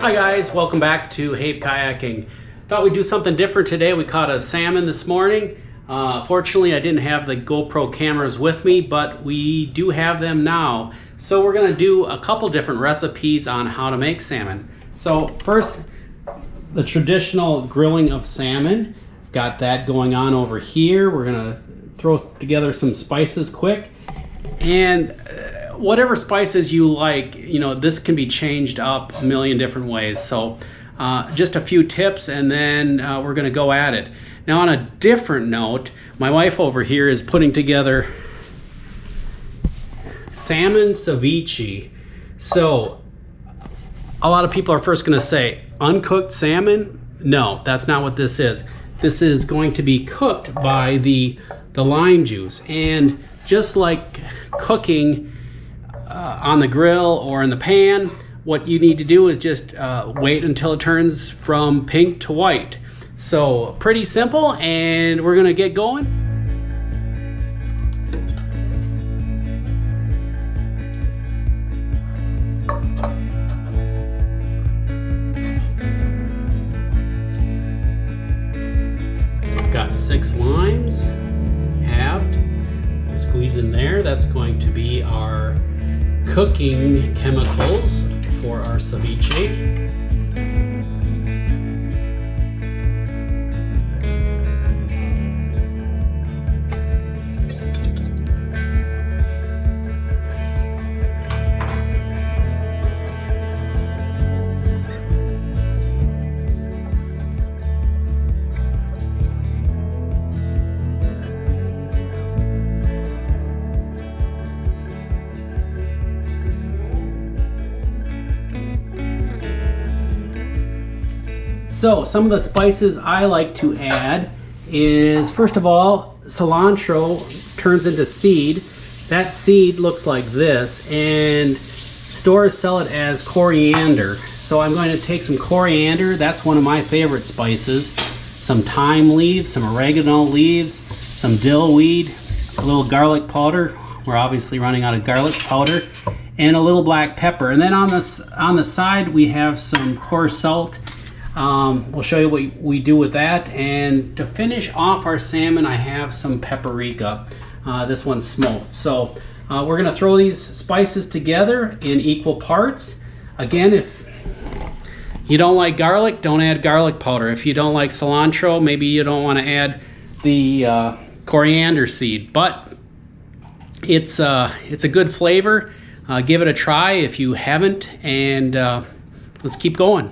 Hi guys, welcome back to Have Kayaking. Thought we'd do something different today. We caught a salmon this morning. Fortunately, I didn't have the GoPro cameras with me, but we do have them now. So we're gonna do a couple different recipes on how to make salmon. So first, the traditional grilling of salmon. Got that going on over here. We're gonna throw together some spices quick. And whatever spices you like, you know, this can be changed up a million different ways. So just a few tips and then we're gonna go at it. Now on a different note, my wife over here is putting together salmon ceviche. So a lot of people are first gonna say, uncooked salmon? No, that's not what this is. This is going to be cooked by the lime juice. And just like cooking on the grill or in the pan, what you need to do is just wait until it turns from pink to white. So pretty simple, and we're gonna get going. Got 6 limes, halved. Squeeze in there. That's going to be our cooking chemicals for our ceviche. So some of the spices I like to add is, first of all, cilantro turns into seed. That seed looks like this, and stores sell it as coriander. So I'm going to take some coriander, that's one of my favorite spices, some thyme leaves, some oregano leaves, some dill weed, a little garlic powder. We're obviously running out of garlic powder, and a little black pepper. And then on the side we have some coarse salt. We'll show you what we do with that. And to finish off our salmon, I have some paprika. This one's smoked. So we're going to throw these spices together in equal parts. Again, if you don't like garlic, don't add garlic powder. If you don't like cilantro, maybe you don't want to add the coriander seed. But it's a good flavor. Give it a try if you haven't, and let's keep going.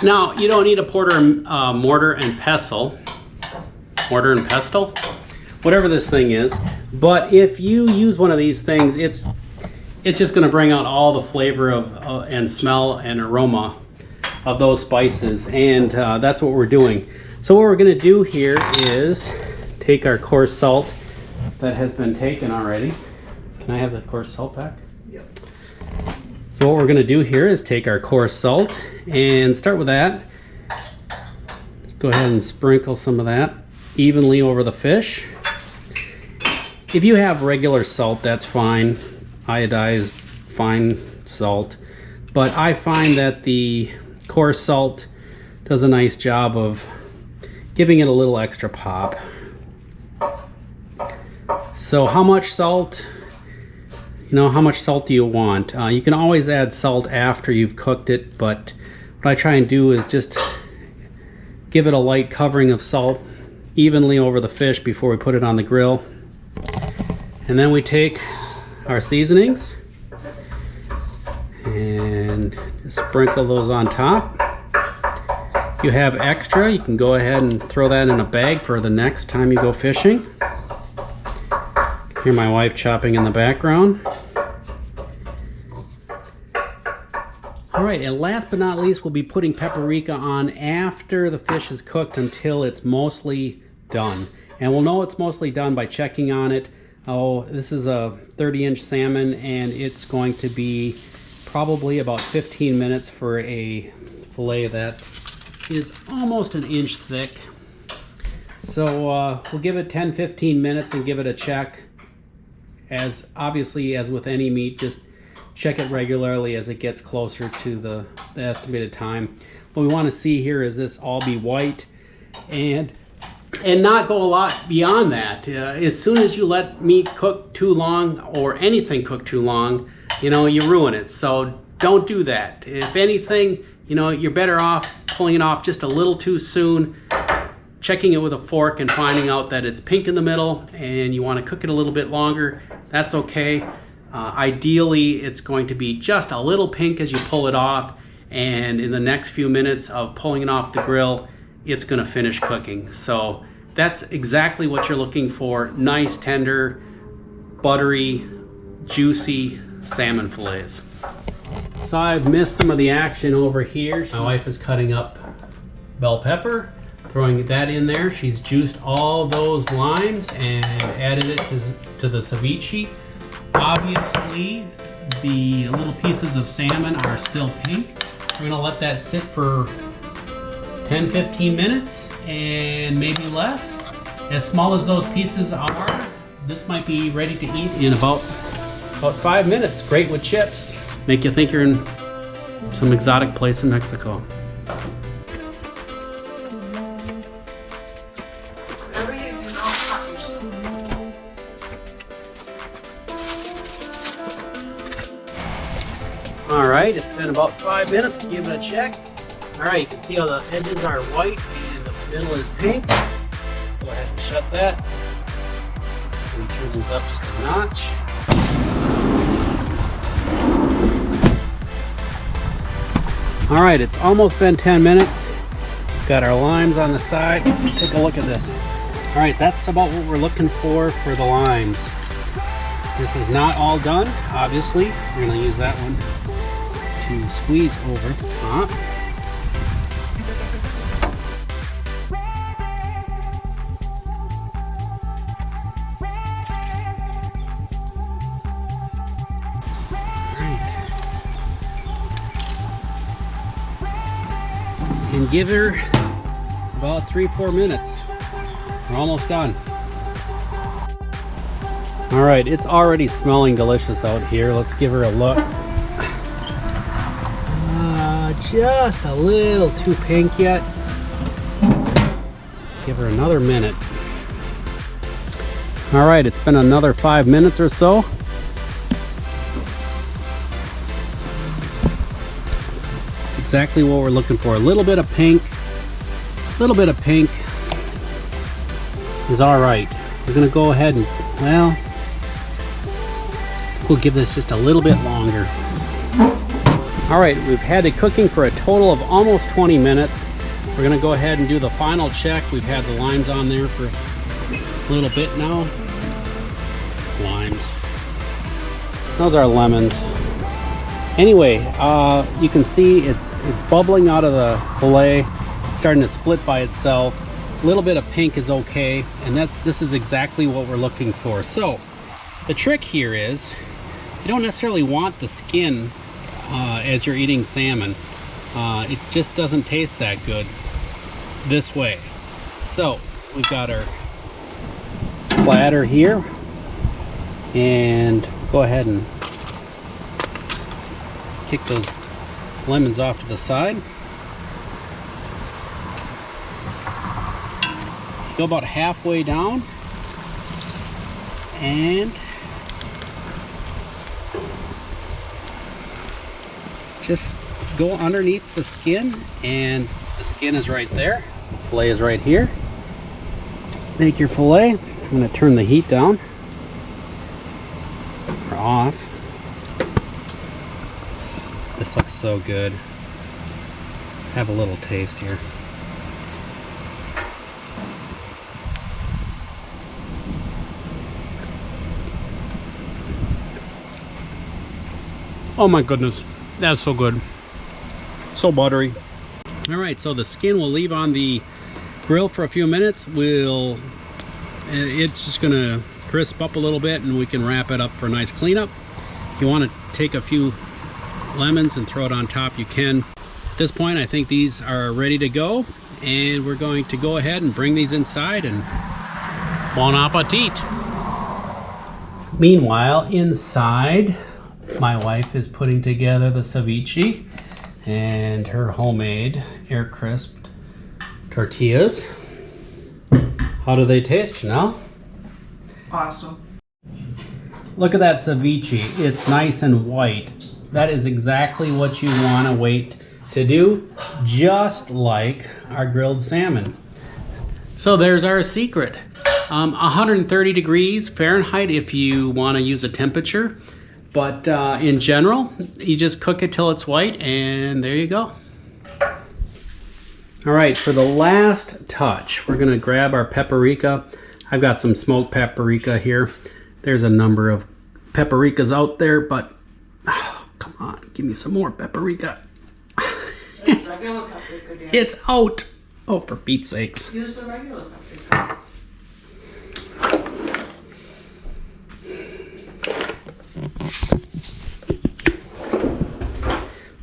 Now, you don't need a mortar and pestle, whatever this thing is. But if you use one of these things, it's just going to bring out all the flavor of and smell and aroma of those spices, and that's what we're doing. So what we're going to do here is take our coarse salt that has been taken already. Can I have the coarse salt back? Yep. So what we're going to do here is take our coarse salt and start with that. Go ahead and sprinkle some of that evenly over the fish. If you have regular salt, that's fine. Iodized fine salt. But I find that the coarse salt does a nice job of giving it a little extra pop. So how much salt? You know, how much salt do you want? You can always add salt after you've cooked it, but what I try and do is just give it a light covering of salt evenly over the fish before we put it on the grill. And then we take our seasonings and just sprinkle those on top. If you have extra, you can go ahead and throw that in a bag for the next time you go fishing. Hear my wife chopping in the background. All right, and last but not least, we'll be putting paprika on after the fish is cooked until it's mostly done. And we'll know it's mostly done by checking on it. Oh, this is a 30-inch salmon, and it's going to be probably about 15 minutes for a fillet that is almost an inch thick. So we'll give it 10-15 minutes and give it a check. As obviously, as with any meat, just check it regularly as it gets closer to the estimated time. What we want to see here is this all be white and not go a lot beyond that. As soon as you let meat cook too long, or anything cook too long, you know, you ruin it. So don't do that. If anything, you know, you're better off pulling it off just a little too soon, checking it with a fork and finding out that it's pink in the middle and you want to cook it a little bit longer. That's okay. Ideally, it's going to be just a little pink as you pull it off, and in the next few minutes of pulling it off the grill, it's going to finish cooking. So that's exactly what you're looking for. Nice, tender, buttery, juicy salmon fillets. So I've missed some of the action over here. My wife is cutting up bell pepper, throwing that in there. She's juiced all those limes and added it to the ceviche. Obviously, the little pieces of salmon are still pink. We're gonna let that sit for 10-15 minutes and maybe less. As small as those pieces are, this might be ready to eat in about 5 minutes. Great with chips. Make you think you're in some exotic place in Mexico. All right, it's been about 5 minutes. Give it a check. All right, you can see how the edges are white and the middle is pink. Go ahead and shut that. Let me turn these up just a notch. All right, it's almost been 10 minutes. We've got our limes on the side. Let's take a look at this. All right, that's about what we're looking for the limes. This is not all done, obviously. We're gonna use that one to squeeze over the top. And give her about 3-4 minutes. We're almost done. All right, it's already smelling delicious out here. Let's give her a look. Just a little too pink yet. Give her another minute. All right, it's been another 5 minutes or so. Exactly what we're looking for. A little bit of pink. A little bit of pink is all right. We're gonna go ahead and, well, we'll give this just a little bit longer. All right, we've had it cooking for a total of almost 20 minutes. We're gonna go ahead and do the final check. We've had the limes on there for a little bit now. Limes. Those are lemons. Anyway, you can see it's bubbling out of the fillet. It's starting to split by itself. A little bit of pink is okay, and this is exactly what we're looking for. So the trick here is you don't necessarily want the skin as you're eating salmon. It just doesn't taste that good this way. So we've got our platter here, and go ahead and kick those lemons off to the side. Go about halfway down and just go underneath the skin, and the skin is right there. Fillet is right here. Make your fillet. I'm going to turn the heat down or off. This looks so good. Let's have a little taste here. Oh my goodness, that's so good. So buttery. All right, so the skin will leave on the grill for a few minutes. We'll It's just gonna crisp up a little bit and we can wrap it up for a nice cleanup. If you want to take a few lemons and throw it on top, you can. At this point, I think these are ready to go, and we're going to go ahead and bring these inside and bon appetit. Meanwhile, inside, my wife is putting together the ceviche and her homemade air crisped tortillas. How do they taste, Janelle? Awesome. Look at that ceviche. It's nice and white. That is exactly what you want to wait to do, just like our grilled salmon. So there's our secret. 130 degrees Fahrenheit if you want to use a temperature, but in general, you just cook it till it's white, and there you go. All right, for the last touch, we're gonna grab our paprika. I've got some smoked paprika here. There's a number of paprikas out there, but oh, come on, give me some more paprika. It's regular paprika, dear. It's out. Oh, for Pete's sakes. Use the regular paprika.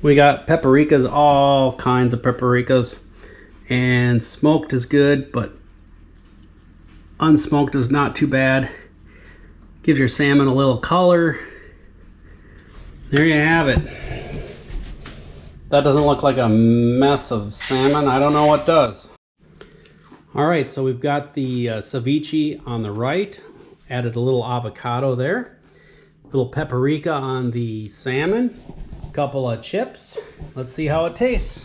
We got paprikas, all kinds of paprikas, and smoked is good, but unsmoked is not too bad. Gives your salmon a little color. There you have it. That doesn't look like a mess of salmon. I don't know what does. All right, so we've got the ceviche on the right. Added a little avocado there. A little paprika on the salmon. A couple of chips. Let's see how it tastes.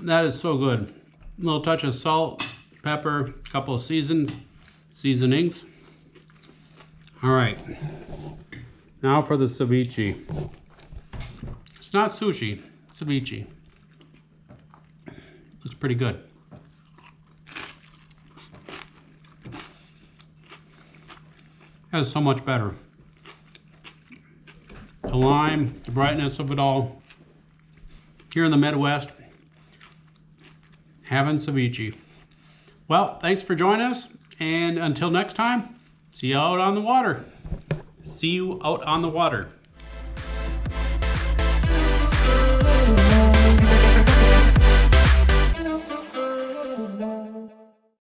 That is so good. A little touch of salt, pepper, a couple of seasonings. All right, now for the ceviche. It's not sushi, ceviche. Looks pretty good. That's so much better. The lime, the brightness of it all. Here in the Midwest, having ceviche. Well, thanks for joining us, and until next time, see you out on the water. See you out on the water.